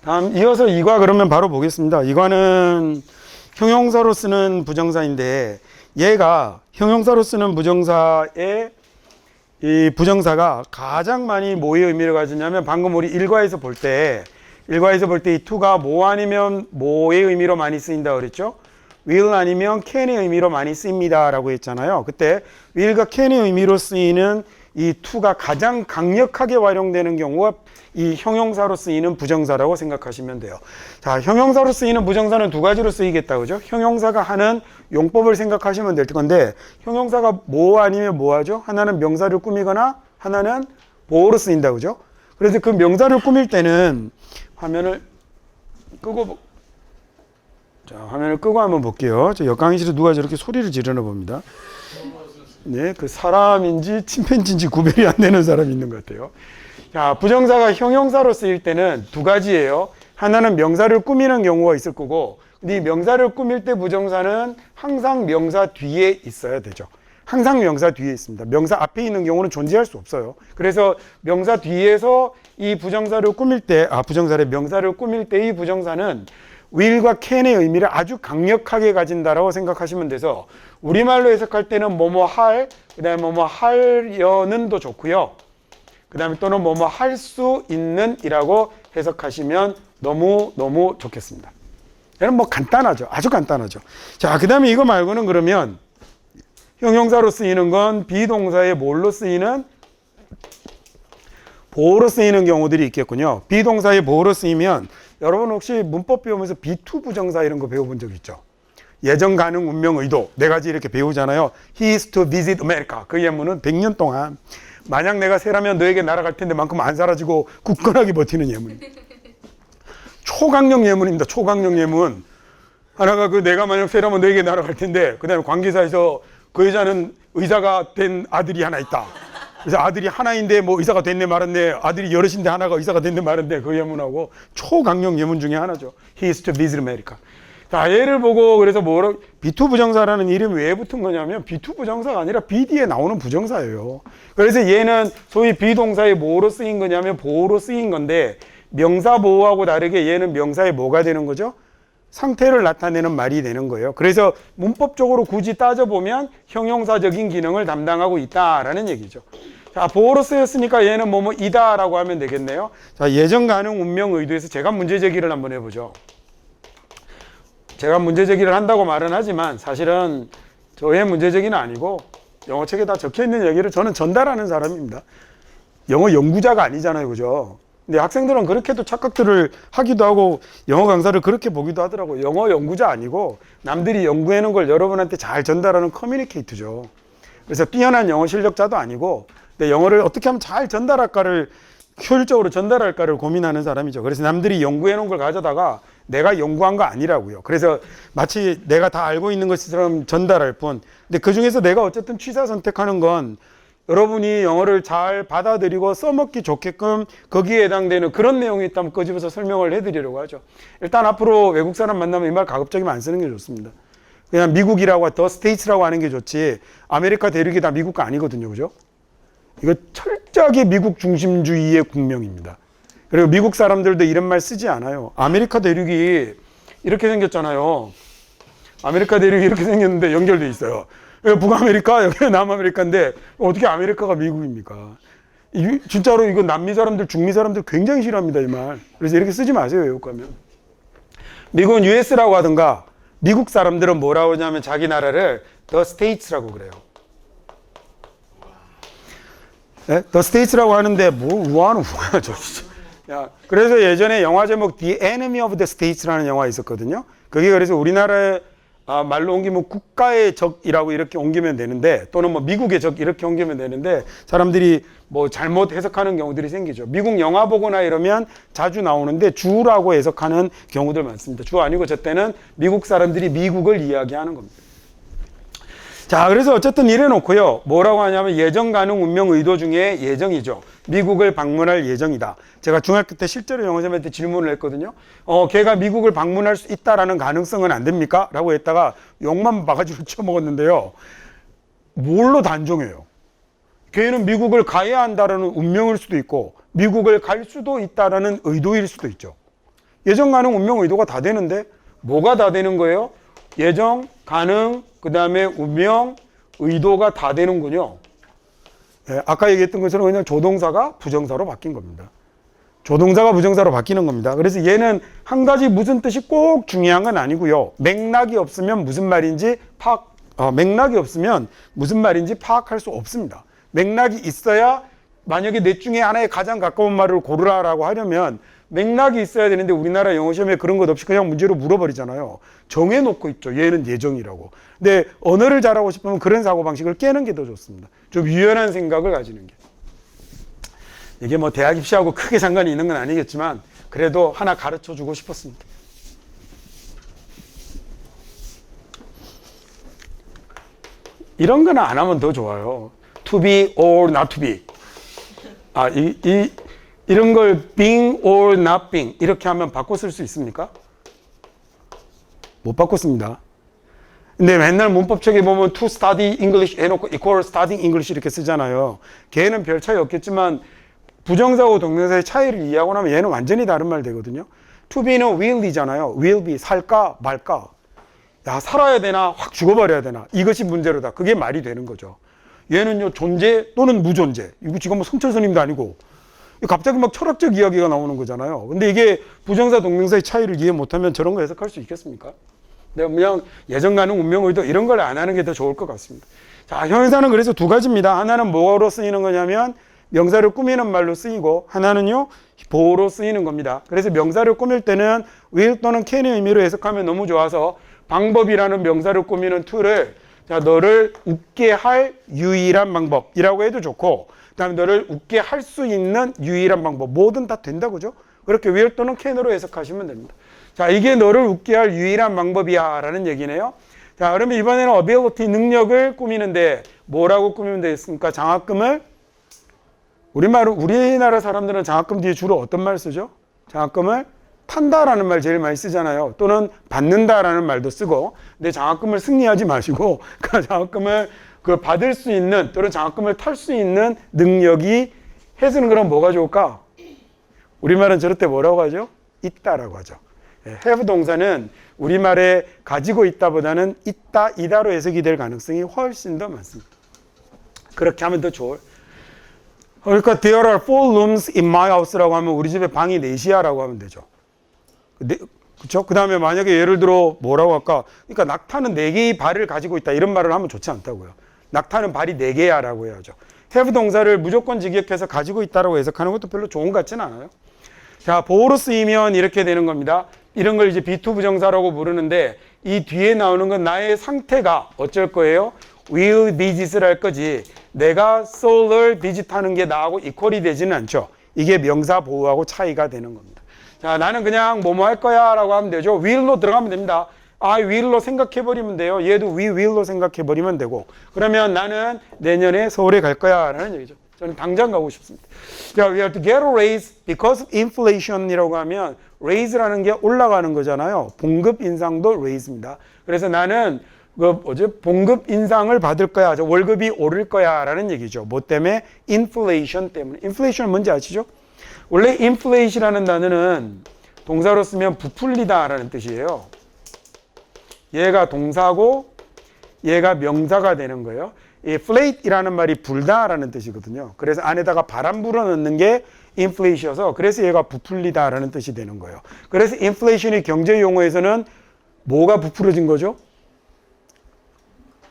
다음 이어서 이과 그러면 바로 보겠습니다. 이과는 형용사로 쓰는 부정사인데 얘가 형용사로 쓰는 부정사의 이 부정사가 가장 많이 뭐의 의미를 가지냐면 방금 우리 일과에서 볼 때 이 to가 뭐 아니면 뭐의 의미로 많이 쓰인다 그랬죠? will 아니면 can의 의미로 많이 쓰입니다 라고 했잖아요. 그때 will과 can의 의미로 쓰이는 이 to가 가장 강력하게 활용되는 경우가 이 형용사로 쓰이는 부정사라고 생각하시면 돼요. 자, 형용사로 쓰이는 부정사는 두 가지로 쓰이겠다, 그죠? 형용사가 하는 용법을 생각하시면 될 건데, 형용사가 뭐 아니면 뭐 하죠? 하나는 명사를 꾸미거나 하나는 보어로 쓰인다, 그죠? 그래서 그 명사를 꾸밀 때는 화면을 끄고, 화면을 끄고 한번 볼게요. 저 옆강의실에 누가 저렇게 소리를 지르나 봅니다. 네, 그 사람인지 침팬지인지 구별이 안 되는 사람이 있는 것 같아요. 자, 부정사가 형용사로 쓰일 때는 두 가지예요. 하나는 명사를 꾸미는 경우가 있을 거고, 근데 이 명사를 꾸밀 때 부정사는 항상 명사 뒤에 있어야 되죠. 항상 명사 뒤에 있습니다. 명사 앞에 있는 경우는 존재할 수 없어요. 그래서 명사 뒤에서 이 부정사를 꾸밀 때, 명사를 꾸밀 때 이 부정사는 will과 can의 의미를 아주 강력하게 가진다라고 생각하시면 돼서 우리말로 해석할 때는 뭐뭐 할, 그 다음에 뭐뭐 하려는도 좋고요. 그 다음에 또는 뭐뭐 할 수 있는 이라고 해석하시면 너무 좋겠습니다. 얘는 뭐 간단하죠. 아주 간단하죠. 자, 그 다음에 이거 말고는 그러면 형용사로 쓰이는 건 비동사의 뭘로 쓰이는? 보어로 쓰이는 경우들이 있겠군요. 비동사의 보어로 쓰이면 여러분 혹시 문법 배우면서 be2 부정사 이런 거 배워본 적 있죠? 예정, 가능, 운명, 의도 네 가지 이렇게 배우잖아요. He is to visit America. 그 예문은 100년 동안 만약 내가 새라면 너에게 날아갈 텐데 만큼 안 사라지고 굳건하게 버티는 예문. 초강력 예문입니다. 초강력 예문. 하나가 그 내가 만약 새라면 너에게 날아갈 텐데 그 다음에 관계사에서 그 여자는 의사가 된 아들이 하나 있다. 그래서 아들이 하나인데 뭐 의사가 됐네 말았네. 아들이 여럿인데 하나가 의사가 됐네 말았네. 그 예문하고 초강력 예문 중에 하나죠. He is to visit America. 자, 얘를 보고 그래서 뭐라고 be2 부정사라는 이름이 왜 붙은 거냐면 be2 부정사가 아니라 be 뒤에 나오는 부정사예요. 그래서 얘는 소위 비동사의 뭐로 쓰인 거냐면 보어로 쓰인 건데 명사 보어하고 다르게 얘는 명사의 뭐가 되는 거죠? 상태를 나타내는 말이 되는 거예요. 그래서 문법적으로 굳이 따져보면 형용사적인 기능을 담당하고 있다라는 얘기죠. 자, 보어로 쓰였으니까 얘는 뭐뭐이다 라고 하면 되겠네요. 자, 예정, 가능, 운명, 의도에서 제가 문제 제기를 한번 해보죠. 제가 문제 제기를 한다고 말은 하지만 사실은 저의 문제 제기는 아니고 영어책에 다 적혀있는 얘기를 저는 전달하는 사람입니다. 영어 연구자가 아니잖아요, 그죠? 근데 학생들은 그렇게도 착각들을 하기도 하고 영어 강사를 그렇게 보기도 하더라고요. 영어 연구자 아니고 남들이 연구해놓은 걸 여러분한테 잘 전달하는 커뮤니케이터죠. 그래서 뛰어난 영어 실력자도 아니고 근데 영어를 어떻게 하면 잘 전달할까를 효율적으로 전달할까를 고민하는 사람이죠. 그래서 남들이 연구해놓은 걸 가져다가 내가 연구한 거 아니라고요. 그래서 마치 내가 다 알고 있는 것처럼 전달할 뿐. 근데 그 중에서 내가 어쨌든 취사 선택하는 건 여러분이 영어를 잘 받아들이고 써먹기 좋게끔 거기에 해당되는 그런 내용이 있다면 끄집어서 설명을 해드리려고 하죠. 일단 앞으로 외국 사람 만나면 이 말 가급적이면 안 쓰는 게 좋습니다. 그냥 미국이라고 더 스테이츠라고 하는 게 좋지 아메리카 대륙이 다 미국 거 아니거든요. 그죠? 이거 철저하게 미국 중심주의의 국명입니다. 그리고 미국 사람들도 이런 말 쓰지 않아요. 아메리카 대륙이 이렇게 생겼잖아요. 아메리카 대륙이 이렇게 생겼는데 연결돼 있어요. 북아메리카, 여기 남아메리카인데 어떻게 아메리카가 미국입니까? 진짜로 이거 남미 사람들, 중미 사람들 굉장히 싫어합니다, 이 말. 그래서 이렇게 쓰지 마세요, 외국 가면. 미국은 US라고 하든가 미국 사람들은 뭐라고 하냐면 자기 나라를 The States라고 그래요. 네? The States라고 하는데 뭐 우아는 우아하죠, 진짜. 야, 그래서 예전에 영화 제목 The Enemy of the States라는 영화 있었거든요. 그게 그래서 우리나라에 말로 옮기면 국가의 적이라고 이렇게 옮기면 되는데 또는 뭐 미국의 적 이렇게 옮기면 되는데 사람들이 뭐 잘못 해석하는 경우들이 생기죠. 미국 영화 보거나 이러면 자주 나오는데 주라고 해석하는 경우들 많습니다. 주 아니고 저 때는 미국 사람들이 미국을 이야기하는 겁니다. 자, 그래서 어쨌든 이래 놓고요. 뭐라고 하냐면 예정, 가능, 운명, 의도 중에 예정이죠. 미국을 방문할 예정이다. 제가 중학교 때 실제로 영어쌤한테 질문을 했거든요. 걔가 미국을 방문할 수 있다라는 가능성은 안 됩니까? 라고 했다가 욕만 바가지로 쳐먹었는데요. 뭘로 단정해요? 걔는 미국을 가야 한다라는 운명일 수도 있고 미국을 갈 수도 있다라는 의도일 수도 있죠. 예정, 가능, 운명, 의도가 다 되는데 뭐가 다 되는 거예요? 예정, 가능, 그 다음에 운명, 의도가 다 되는군요. 예, 아까 얘기했던 것처럼 그냥 조동사가 부정사로 바뀐 겁니다. 조동사가 부정사로 바뀌는 겁니다. 그래서 얘는 한 가지 무슨 뜻이 꼭 중요한 건 아니고요. 맥락이 없으면 무슨 말인지 맥락이 없으면 무슨 말인지 파악할 수 없습니다. 맥락이 있어야 만약에 넷 중에 하나에 가장 가까운 말을 고르라라고 하려면 맥락이 있어야 되는데 우리나라 영어 시험에 그런 것 없이 그냥 문제로 물어버리잖아요. 정해놓고 있죠. 얘는 예정이라고. 근데 언어를 잘하고 싶으면 그런 사고방식을 깨는 게 더 좋습니다. 좀 유연한 생각을 가지는 게. 이게 뭐 대학 입시하고 크게 상관이 있는 건 아니겠지만 그래도 하나 가르쳐주고 싶었습니다. 이런 거는 안 하면 더 좋아요. To be or not to be. 이런 걸 being or not being 이렇게 하면 바꿔 쓸 수 있습니까? 못 바꿨습니다. 근데 맨날 문법책에 보면 to study English 해놓고 equal studying English 이렇게 쓰잖아요. 걔는 별 차이 없겠지만 부정사하고 동명사의 차이를 이해하고 나면 얘는 완전히 다른 말 되거든요. to be는 will이잖아요. will be, 살까 말까. 야, 살아야 되나 확 죽어버려야 되나 이것이 문제로다. 그게 말이 되는 거죠. 얘는요 존재 또는 무존재. 이거 지금 뭐 성철스님도 아니고 갑자기 막 철학적 이야기가 나오는 거잖아요. 근데 이게 부정사 동명사의 차이를 이해 못하면 저런 거 해석할 수 있겠습니까? 내가 그냥 예정, 가능, 운명, 의도 이런 걸 안 하는 게 더 좋을 것 같습니다. 자, 형용사는 그래서 두 가지입니다. 하나는 뭐로 쓰이는 거냐면 명사를 꾸미는 말로 쓰이고 하나는요 보호로 쓰이는 겁니다. 그래서 명사를 꾸밀 때는 will 또는 can의 의미로 해석하면 너무 좋아서 방법이라는 명사를 꾸미는 to를 자, 너를 웃게 할 유일한 방법이라고 해도 좋고 그 다음에 너를 웃게 할 수 있는 유일한 방법 뭐든 다 된다 그죠? 그렇게 will 또는 can으로 해석하시면 됩니다. 자, 이게 너를 웃게 할 유일한 방법이야 라는 얘기네요. 자, 그러면 이번에는 ability 능력을 꾸미는데 뭐라고 꾸미면 되겠습니까? 장학금을 우리나라 사람들은 장학금 뒤에 주로 어떤 말 쓰죠? 장학금을 탄다라는 말 제일 많이 쓰잖아요. 또는 받는다라는 말도 쓰고. 근데 장학금을 승리하지 마시고 그 장학금을 받을 수 있는 또는 장학금을 탈 수 있는 능력이 해서는 그럼 뭐가 좋을까? 우리말은 저럴 때 뭐라고 하죠? 있다라고 하죠. have 동사는 우리말에 가지고 있다보다는 있다, 이다로 해석이 될 가능성이 훨씬 더 많습니다. 그렇게 하면 더 좋을. 그러니까 there are 4 rooms in my house라고 하면 우리 집에 방이 4시야라고 하면 되죠. 그렇죠? 그 다음에 만약에 예를 들어 뭐라고 할까? 그러니까 낙타는 4개의 발을 가지고 있다 이런 말을 하면 좋지 않다고요. 낙타는 발이 4개야 라고 해야죠. have 동사를 무조건 직역해서 가지고 있다라고 해석하는 것도 별로 좋은 것 같지는 않아요. 자, 보호로 쓰이면 이렇게 되는 겁니다. 이런 걸 이제 B2 부정사라고 부르는데 이 뒤에 나오는 건 나의 상태가 어쩔 거예요? will visit을 할 거지 내가 soul을 visit하는 게 나하고 이퀄이 되지는 않죠. 이게 명사 보호하고 차이가 되는 겁니다. 자, 나는 그냥 뭐뭐 할 거야 라고 하면 되죠. will로 들어가면 됩니다. I will로 생각해버리면 돼요. 얘도 we will로 생각해버리면 되고 그러면 나는 내년에 서울에 갈 거야 라는 얘기죠. 저는 당장 가고 싶습니다. 자, we have to get a raise because of inflation이라고 하면 raise라는 게 올라가는 거잖아요. 봉급 인상도 raise입니다. 그래서 나는 봉급 인상을 받을 거야. 월급이 오를 거야 라는 얘기죠. 뭐 때문에? inflation 때문에. inflation은 뭔지 아시죠? 원래 inflate이라는 단어는 동사로 쓰면 부풀리다 라는 뜻이에요. 얘가 동사고 얘가 명사가 되는 거예요. 이 inflate이라는 말이 불다 라는 뜻이거든요. 그래서 안에다가 바람 불어넣는 게 inflate이셔서 그래서 얘가 부풀리다 라는 뜻이 되는 거예요. 그래서 inflation이 경제 용어에서는 뭐가 부풀어진 거죠?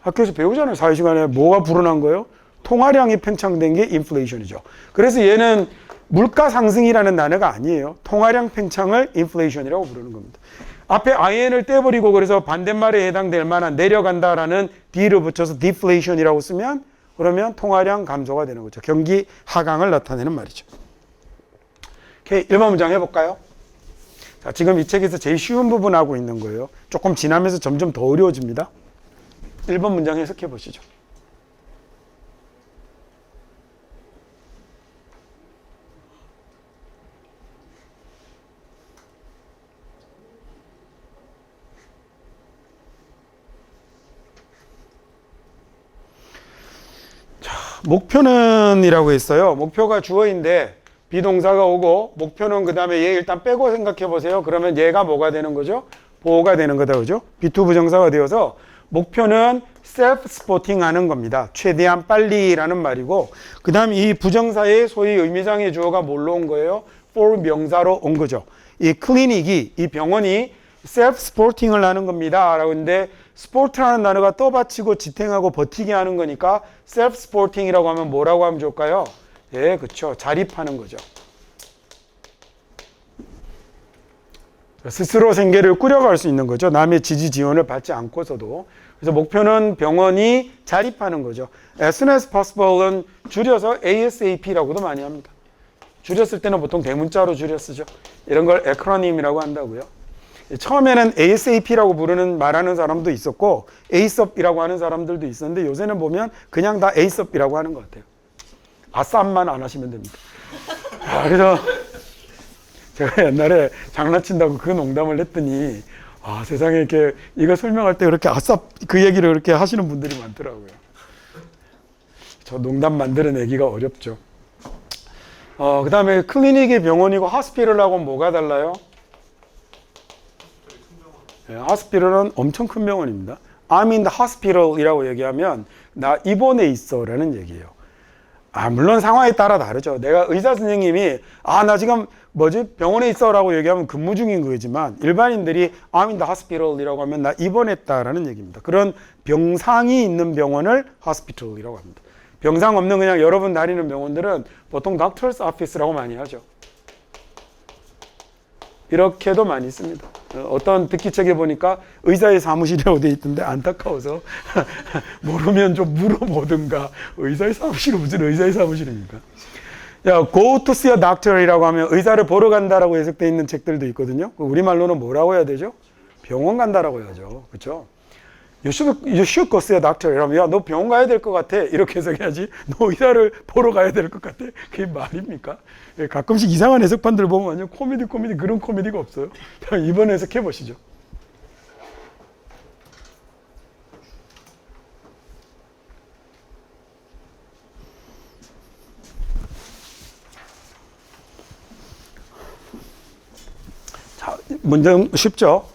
학교에서 배우잖아요. 사회시간에 뭐가 불어난 거예요? 통화량이 팽창된 게 인플레이션이죠. 그래서 얘는 물가 상승이라는 단어가 아니에요. 통화량 팽창을 인플레이션이라고 부르는 겁니다. 앞에 in을 떼버리고 그래서 반대말에 해당될 만한 내려간다라는 d를 붙여서 deflation이라고 쓰면 그러면 통화량 감소가 되는 거죠. 경기 하강을 나타내는 말이죠. 오케이, 1번 문장 해볼까요? 자, 지금 이 책에서 제일 쉬운 부분 하고 있는 거예요. 조금 지나면서 점점 더 어려워집니다. 1번 문장 해석해 보시죠. 자, 목표는 이라고 했어요. 목표가 주어인데 비동사가 오고 목표는 그 다음에 얘 일단 빼고 생각해 보세요. 그러면 얘가 뭐가 되는 거죠? 보호가 되는 거다. 그죠? B2 부정사가 되어서 목표는 self-supporting 하는 겁니다. 최대한 빨리라는 말이고 그 다음 이 부정사의 소위 의미상의 주어가 뭘로 온 거예요? for 명사로 온 거죠. 이 클리닉이 이 병원이 self-supporting을 하는 겁니다. 라고 했는데 support라는 단어가 떠받치고 지탱하고 버티게 하는 거니까 self-supporting이라고 하면 뭐라고 하면 좋을까요? 예, 그렇죠. 자립하는 거죠. 스스로 생계를 꾸려갈 수 있는 거죠. 남의 지지 지원을 받지 않고서도. 그래서 목표는 병원이 자립하는 거죠. As soon as possible은 줄여서 ASAP라고도 많이 합니다. 줄였을 때는 보통 대문자로 줄여 쓰죠. 이런 걸 에크로님이라고 한다고요. 처음에는 ASAP라고 말하는 사람도 있었고 ASAP이라고 하는 사람들도 있었는데 요새는 보면 그냥 다 ASAP이라고 하는 것 같아요. 아싸만 안 하시면 됩니다. 그래서 제가 옛날에 장난친다고 그 농담을 했더니 세상에 이렇게 이거 설명할 때 그렇게 아싸 그 얘기를 그렇게 하시는 분들이 많더라고요. 저 농담 만들어내기가 어렵죠. 그 다음에 클리닉이 병원이고 하스피럴하고 뭐가 달라요? 네, 하스피럴은 엄청 큰 병원입니다. I'm in the hospital이라고 얘기하면 나 입원해 있어 라는 얘기예요. 물론 상황에 따라 다르죠. 내가 의사 선생님이 나 지금 병원에 있어 라고 얘기하면 근무 중인 거지만 일반인들이 I'm in the hospital이라고 하면 나 입원했다라는 얘기입니다. 그런 병상이 있는 병원을 hospital이라고 합니다. 병상 없는 그냥 여러분 다니는 병원들은 보통 doctor's office라고 많이 하죠. 이렇게도 많이 씁니다. 어떤 듣기 책에 보니까 의사의 사무실이라고 돼 있던데 안타까워서 모르면 좀 물어보든가. 의사의 사무실은 무슨 의사의 사무실입니까? Go to see a doctor이라고 하면 의사를 보러 간다라고 해석되어 있는 책들도 있거든요. 우리말로는 뭐라고 해야 되죠? 병원 간다라고 해야죠. 그렇죠? You should go see a doctor. 이러면 너 병원 가야 될 것 같아. 이렇게 해석해야지. 너 의사를 보러 가야 될 것 같아. 그게 말입니까? 가끔씩 이상한 해석판들 보면 완전 코미디 그런 코미디가 없어요. 이번 해석해 보시죠. 자, 문제 쉽죠?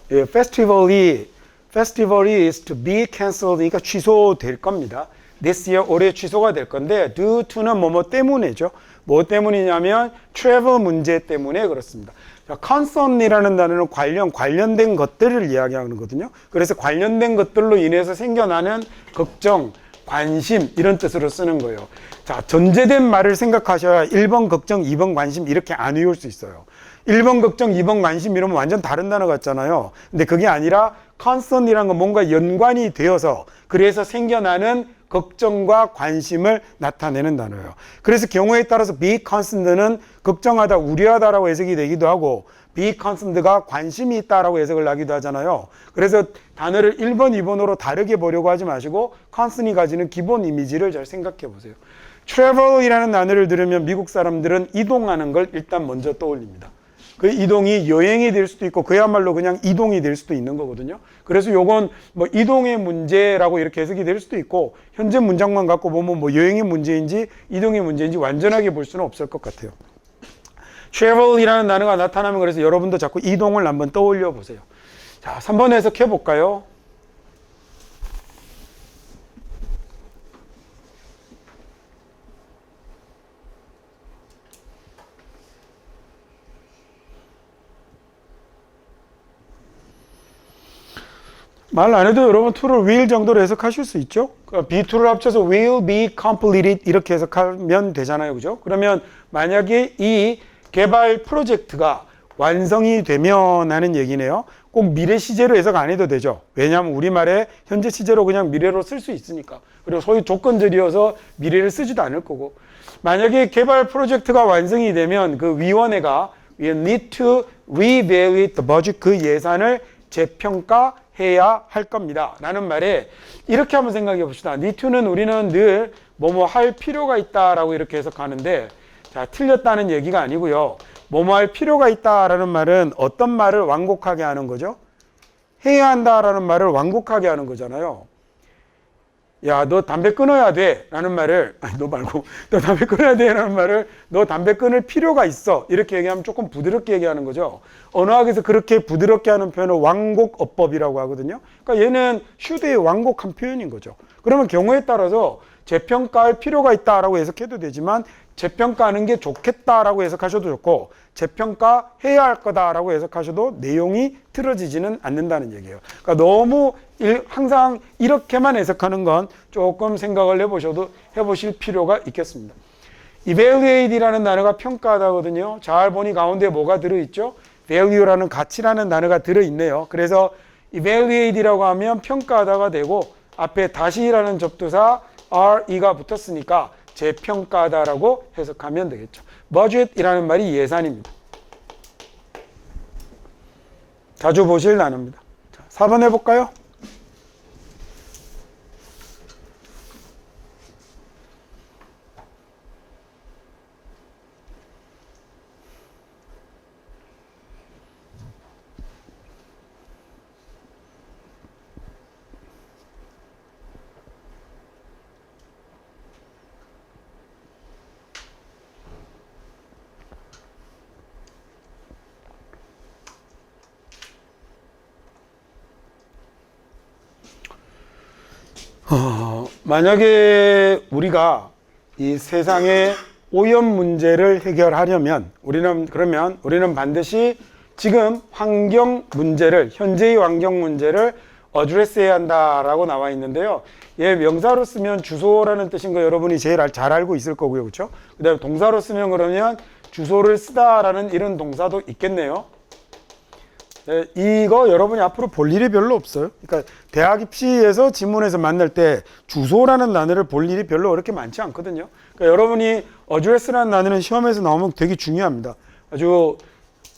Festival이 is to be cancelled. 그러니까 취소될 겁니다. This year 올해 취소가 될 건데 due to는 뭐뭐 때문에죠. 뭐 때문이냐면 travel 문제 때문에 그렇습니다. concern이라는 단어는 관련된 것들을 이야기하는 거거든요. 그래서 관련된 것들로 인해서 생겨나는 걱정, 관심 이런 뜻으로 쓰는 거예요. 자, 전제된 말을 생각하셔야 1번 걱정, 2번 관심 이렇게 안 외울 수 있어요. 1번 걱정, 2번 관심 이러면 완전 다른 단어 같잖아요. 근데 그게 아니라 concern이라는 건 뭔가 연관이 되어서 그래서 생겨나는 걱정과 관심을 나타내는 단어예요. 그래서 경우에 따라서 be concerned는 걱정하다, 우려하다라고 해석이 되기도 하고 be concerned가 관심이 있다라고 해석을 하기도 하잖아요. 그래서 단어를 1번, 2번으로 다르게 보려고 하지 마시고 concern이 가지는 기본 이미지를 잘 생각해 보세요. travel이라는 단어를 들으면 미국 사람들은 이동하는 걸 일단 먼저 떠올립니다. 그 이동이 여행이 될 수도 있고 그야말로 그냥 이동이 될 수도 있는 거거든요. 그래서 요건 뭐 이동의 문제라고 이렇게 해석이 될 수도 있고 현재 문장만 갖고 보면 뭐 여행의 문제인지 이동의 문제인지 완전하게 볼 수는 없을 것 같아요. travel이라는 단어가 나타나면 그래서 여러분도 자꾸 이동을 한번 떠올려 보세요. 자, 3번 해석해 볼까요? 말 안 해도 여러분 to를 will 정도로 해석하실 수 있죠. be2를 합쳐서 will be completed 이렇게 해석하면 되잖아요. 그죠? 그러면 만약에 이 개발 프로젝트가 완성이 되면 하는 얘기네요. 꼭 미래 시제로 해석 안 해도 되죠. 왜냐하면 우리말에 현재 시제로 그냥 미래로 쓸 수 있으니까. 그리고 소위 조건절이어서 미래를 쓰지도 않을 거고. 만약에 개발 프로젝트가 완성이 되면 그 위원회가 we need to reevaluate the budget 그 예산을 재평가 해야 할 겁니다. 라는 말에 이렇게 한번 생각해 봅시다. need to는 우리는 늘 뭐뭐 할 필요가 있다라고 이렇게 해석하는데 자, 틀렸다는 얘기가 아니고요. 뭐뭐 할 필요가 있다라는 말은 어떤 말을 완곡하게 하는 거죠? 해야 한다라는 말을 완곡하게 하는 거잖아요. 야, 너 담배 끊어야 돼 라는 말을, 아니 너 말고 너 담배 끊어야 돼 라는 말을 너 담배 끊을 필요가 있어 이렇게 얘기하면 조금 부드럽게 얘기하는 거죠. 언어학에서 그렇게 부드럽게 하는 표현을 완곡어법이라고 하거든요. 그러니까 얘는 should의 완곡한 표현인 거죠. 그러면 경우에 따라서 재평가할 필요가 있다라고 해석해도 되지만 재평가하는 게 좋겠다라고 해석하셔도 좋고 재평가해야 할 거다라고 해석하셔도 내용이 틀어지지는 않는다는 얘기예요. 그러니까 너무 항상 이렇게만 해석하는 건 조금 생각을 해보실 필요가 있겠습니다. evaluate이라는 단어가 평가하다거든요. 잘 보니 가운데 뭐가 들어있죠? value라는 가치라는 단어가 들어있네요. 그래서 evaluate이라고 하면 평가하다가 되고 앞에 다시라는 접두사 re가 붙었으니까 재평가하다라고 해석하면 되겠죠. budget이라는 말이 예산입니다. 자주 보실 단어입니다. 자, 4번 해볼까요? 만약에 우리가 이 세상의 오염 문제를 해결하려면 우리는 반드시 지금 환경 문제를 현재의 환경 문제를 어드레스해야 한다라고 나와 있는데요. 얘 명사로 쓰면 주소라는 뜻인 거 여러분이 제일 잘 알고 있을 거고요. 그렇죠? 그다음에 동사로 쓰면 그러면 주소를 쓰다라는 이런 동사도 있겠네요. 네, 이거 여러분이 앞으로 볼 일이 별로 없어요. 그러니까 대학 입시에서 지문에서 만날 때 주소라는 단어를 볼 일이 별로 그렇게 많지 않거든요. 그러니까 여러분이 어드레스라는 단어는 시험에서 나오면 되게 중요합니다. 아주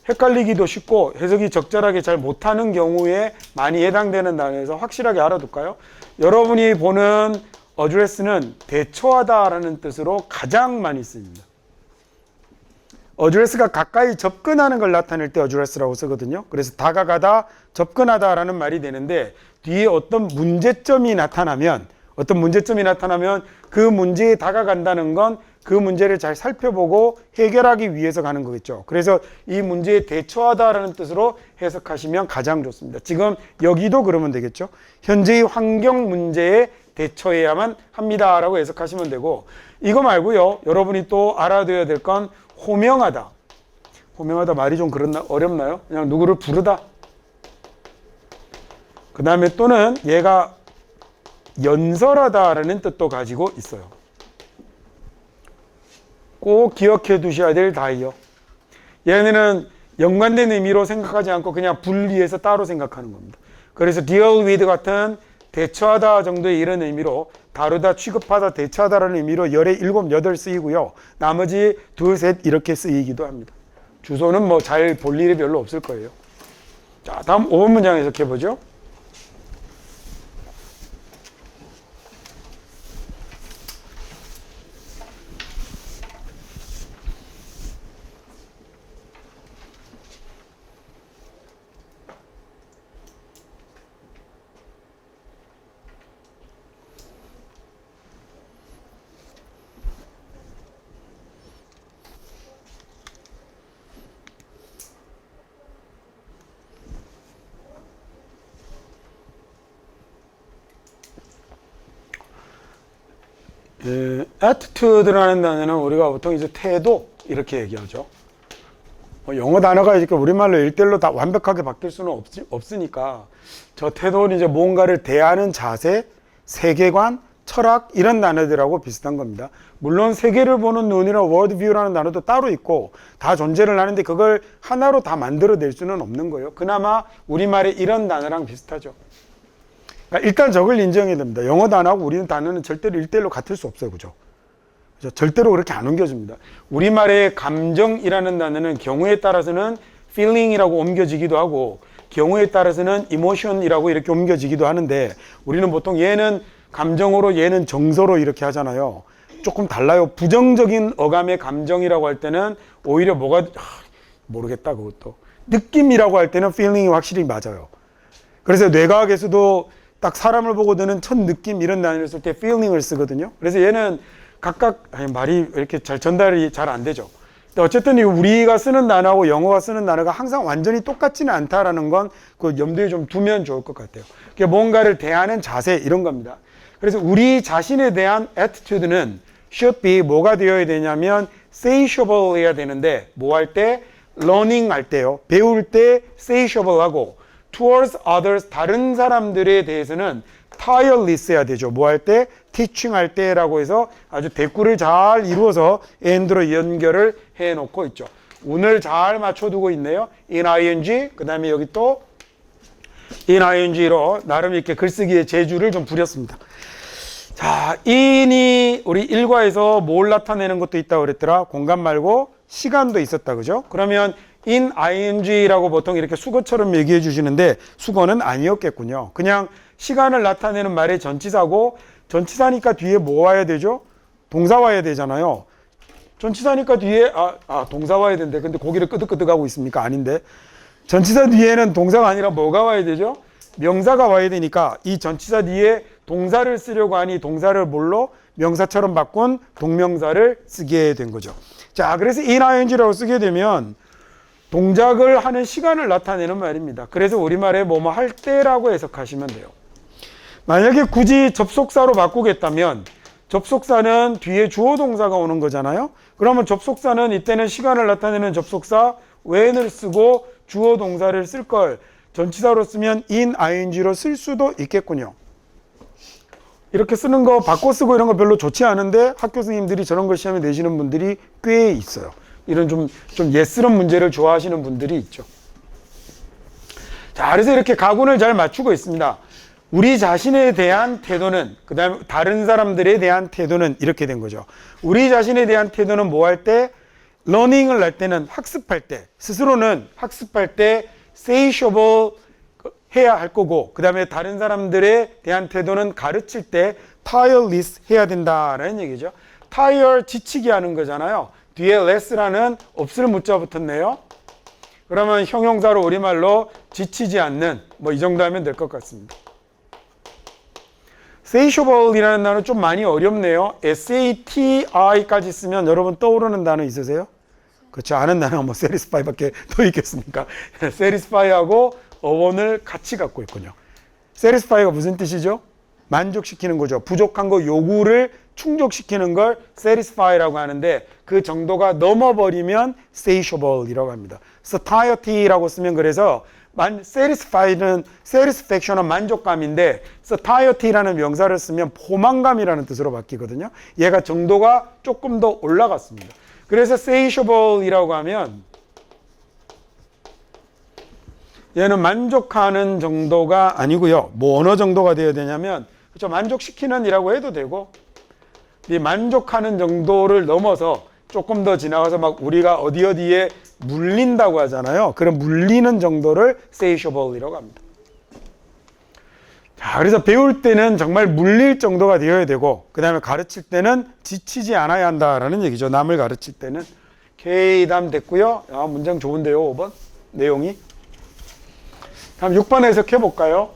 헷갈리기도 쉽고 해석이 적절하게 잘 못하는 경우에 많이 해당되는 단어에서 확실하게 알아둘까요? 여러분이 보는 어드레스는 대처하다라는 뜻으로 가장 많이 쓰입니다. 어드레스가 가까이 접근하는 걸 나타낼 때 어드레스라고 쓰거든요. 그래서 다가가다, 접근하다라는 말이 되는데 뒤에 어떤 문제점이 나타나면 그 문제에 다가간다는 건 그 문제를 잘 살펴보고 해결하기 위해서 가는 거겠죠. 그래서 이 문제에 대처하다라는 뜻으로 해석하시면 가장 좋습니다. 지금 여기도 그러면 되겠죠. 현재의 환경 문제에 대처해야만 합니다라고 해석하시면 되고 이거 말고요. 여러분이 또 알아둬야 될 건 호명하다. 호명하다 말이 좀 어렵나요? 그냥 누구를 부르다. 그 다음에 또는 얘가 연설하다라는 뜻도 가지고 있어요. 꼭 기억해 두셔야 될 단어예요. 얘네는 연관된 의미로 생각하지 않고 그냥 분리해서 따로 생각하는 겁니다. 그래서 deal with 같은 대처하다 정도의 이런 의미로 다루다, 취급하다, 대처하다라는 의미로 열에 7, 8 쓰이고요. 나머지 2, 3 이렇게 쓰이기도 합니다. 주소는 뭐 잘 볼 일이 별로 없을 거예요. 자, 다음 5번 문장 해석해 보죠. attitude라는 단어는 우리가 보통 이제 태도 이렇게 얘기하죠. 영어 단어가 이렇게 우리말로 1대1로 다 완벽하게 바뀔 수는 없으니까 저 태도는 이제 뭔가를 대하는 자세, 세계관, 철학 이런 단어들하고 비슷한 겁니다. 물론 세계를 보는 눈이나 worldview라는 단어도 따로 있고 다 존재를 하는데 그걸 하나로 다 만들어낼 수는 없는 거예요. 그나마 우리말의 이런 단어랑 비슷하죠. 일단 저걸 인정해야 됩니다. 영어 단어하고 우리 단어는 절대로 1대1로 같을 수 없어요. 그죠? 절대로 그렇게 안 옮겨집니다. 우리말의 감정이라는 단어는 경우에 따라서는 feeling이라고 옮겨지기도 하고 경우에 따라서는 emotion이라고 이렇게 옮겨지기도 하는데 우리는 보통 얘는 감정으로 얘는 정서로 이렇게 하잖아요. 조금 달라요. 부정적인 어감의 감정이라고 할 때는 오히려 모르겠다 그것도. 느낌이라고 할 때는 feeling이 확실히 맞아요. 그래서 뇌과학에서도 딱 사람을 보고 드는 첫 느낌 이런 단어를 쓸 때 feeling을 쓰거든요. 그래서 얘는 각각 말이 이렇게 잘 전달이 잘 안 되죠. 근데 어쨌든 우리가 쓰는 단어하고 영어가 쓰는 단어가 항상 완전히 똑같지는 않다라는 건 그 염두에 좀 두면 좋을 것 같아요. 그게 뭔가를 대하는 자세 이런 겁니다. 그래서 우리 자신에 대한 attitude는 should be 뭐가 되어야 되냐면 satiable 해야 되는데 뭐 할 때? learning 할 때요. 배울 때 satiable 하고 towards others 다른 사람들에 대해서는 tireless 해야 되죠. 뭐 할 때? teaching 할 때라고 해서 아주 대꾸를 잘 이루어서 and로 연결을 해 놓고 있죠. 오늘 잘 맞춰두고 있네요. in ing 그 다음에 여기 또 in ing로 나름 이렇게 글쓰기의 재주를 좀 부렸습니다. 자, in이 우리 일과에서 뭘 나타내는 것도 있다고 그랬더라. 공간 말고 시간도 있었다. 그죠? 그러면 in ing라고 보통 이렇게 수거처럼 얘기해 주시는데 수거는 아니었겠군요. 그냥 시간을 나타내는 말의 전치사고 전치사니까 뒤에 뭐 와야 되죠? 동사 와야 되잖아요. 전치사니까 뒤에 동사 와야 되는데 근데 고기를 끄덕끄덕하고 있습니까? 아닌데. 전치사 뒤에는 동사가 아니라 뭐가 와야 되죠? 명사가 와야 되니까 이 전치사 뒤에 동사를 쓰려고 하니 동사를 뭘로? 명사처럼 바꾼 동명사를 쓰게 된 거죠. 자, 그래서 in ing라고 쓰게 되면 동작을 하는 시간을 나타내는 말입니다. 그래서 우리말에 뭐뭐 할 때라고 해석하시면 돼요. 만약에 굳이 접속사로 바꾸겠다면 접속사는 뒤에 주어 동사가 오는 거잖아요. 그러면 접속사는 이때는 시간을 나타내는 접속사 when을 쓰고 주어 동사를 쓸 걸 전치사로 쓰면 in ing로 쓸 수도 있겠군요. 이렇게 쓰는 거 바꿔 쓰고 이런 거 별로 좋지 않은데 학교 선생님들이 저런 걸 시험에 내시는 분들이 꽤 있어요. 이런 좀 예스런 문제를 좋아하시는 분들이 있죠. 자, 그래서 이렇게 가군을 잘 맞추고 있습니다. 우리 자신에 대한 태도는, 그 다음에 다른 사람들에 대한 태도는 이렇게 된 거죠. 우리 자신에 대한 태도는 뭐 할 때? 러닝을 할 때는 학습할 때, 스스로는 학습할 때 satiable 해야 할 거고, 그 다음에 다른 사람들에 대한 태도는 가르칠 때 tireless 해야 된다라는 얘기죠. tire, 지치게 하는 거잖아요. 뒤에 less라는 없을 문자 붙었네요. 그러면 형용사로 우리말로 지치지 않는, 뭐 이 정도 하면 될 것 같습니다. satiable이라는 단어 좀 많이 어렵네요. SATI까지 쓰면 여러분 떠오르는 단어 있으세요? 그렇죠. 아는 단어가 뭐 satisfy밖에 더 있겠습니까? satisfy하고 어원을 같이 갖고 있군요. satisfy가 무슨 뜻이죠? 만족시키는 거죠. 부족한 거 요구를 충족시키는 걸 satisfy라고 하는데 그 정도가 넘어버리면 satiable이라고 합니다. satiety라고 쓰면 그래서 satisfaction은 만족감인데 satiety라는 명사를 쓰면 포만감이라는 뜻으로 바뀌거든요. 얘가 정도가 조금 더 올라갔습니다. 그래서 satiable이라고 하면 얘는 만족하는 정도가 아니고요. 뭐 어느 정도가 되어야 되냐면 그렇죠. 만족시키는 이라고 해도 되고 이 만족하는 정도를 넘어서 조금 더 지나가서 막 우리가 어디에 물린다고 하잖아요. 그런 물리는 정도를 satiable이라고 합니다. 자, 그래서 배울 때는 정말 물릴 정도가 되어야 되고 그 다음에 가르칠 때는 지치지 않아야 한다라는 얘기죠. 남을 가르칠 때는. 오케이, 다음 됐고요. 문장 좋은데요. 5번 내용이. 다음 6번 해석해 볼까요?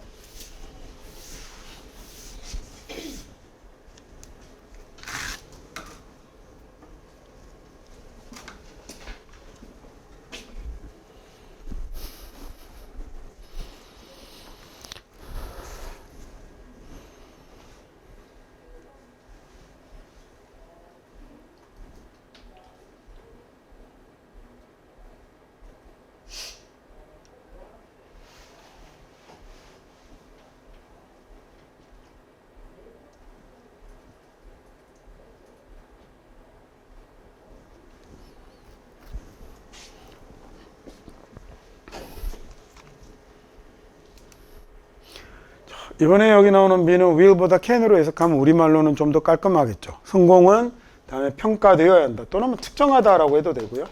이번에 여기 나오는 B는 will보다 can으로 해석하면 우리말로는 좀 더 깔끔하겠죠. 성공은 다음에 평가되어야 한다. 또는 뭐 특정하다라고 해도 되고요.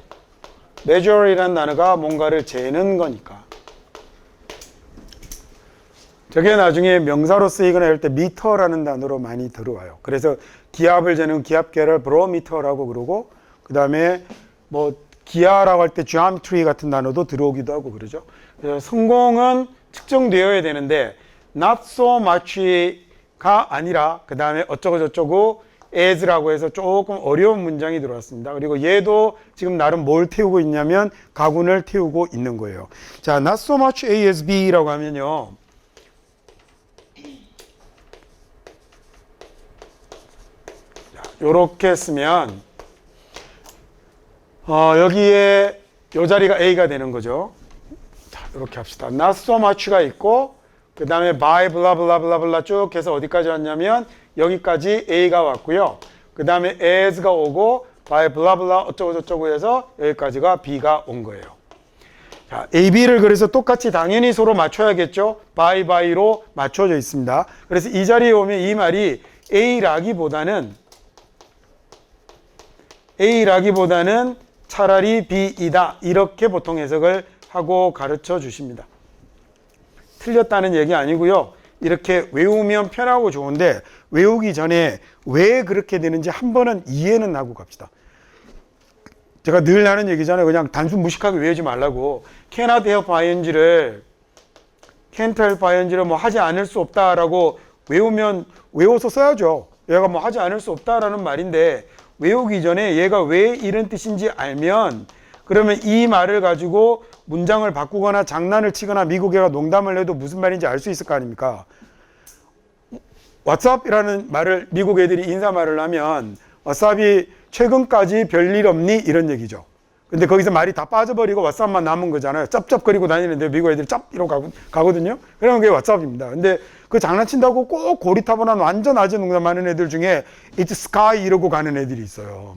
measure이라는 단어가 뭔가를 재는 거니까. 저게 나중에 명사로 쓰이거나 할 때 미터라는 단어로 많이 들어와요. 그래서 기압을 재는 기압계를 barometer라고 그러고 그 다음에 뭐 기하라고 할 때 geometry 같은 단어도 들어오기도 하고 그러죠. 그래서 성공은 측정되어야 되는데 not so much가 아니라 그 다음에 어쩌고 저쩌고 as라고 해서 조금 어려운 문장이 들어왔습니다. 그리고 얘도 지금 나름 뭘 태우고 있냐면 가군을 태우고 있는 거예요. 자, not so much A as B라고 하면요. 요렇게 쓰면 여기에 요 자리가 A가 되는 거죠. 자, 이렇게 합시다. not so much가 있고 그 다음에 by blah blah blah blah 쭉 해서 어디까지 왔냐면 여기까지 A가 왔고요. 그 다음에 as가 오고 by blah blah 어쩌고 저쩌고 해서 여기까지가 B가 온 거예요. 자, A, B를 그래서 똑같이 당연히 서로 맞춰야겠죠. by로 맞춰져 있습니다. 그래서 이 자리에 오면 이 말이 A라기보다는 차라리 B이다. 이렇게 보통 해석을 하고 가르쳐 주십니다. 틀렸다는 얘기 아니고요. 이렇게 외우면 편하고 좋은데 외우기 전에 왜 그렇게 되는지 한 번은 이해는 하고 갑시다. 제가 늘 하는 얘기잖아요. 그냥 단순 무식하게 외우지 말라고. cannot help ing를 can't help ing를 뭐 하지 않을 수 없다라고 외우면 외워서 써야죠. 얘가 뭐 하지 않을 수 없다라는 말인데 외우기 전에 얘가 왜 이런 뜻인지 알면 그러면 이 말을 가지고 문장을 바꾸거나 장난을 치거나 미국 애가 농담을 해도 무슨 말인지 알 수 있을 거 아닙니까? What's up이라는 말을 미국 애들이 인사말을 하면 What's up이 최근까지 별일 없니? 이런 얘기죠. 근데 거기서 말이 다 빠져버리고 What's up만 남은 거잖아요. 짭짭거리고 다니는데 미국 애들이 짭 이러고 가거든요. 그러면 그게 What's up입니다. 근데 그 장난친다고 꼭 고리타분한 완전 아재 농담하는 애들 중에 It's sky 이러고 가는 애들이 있어요.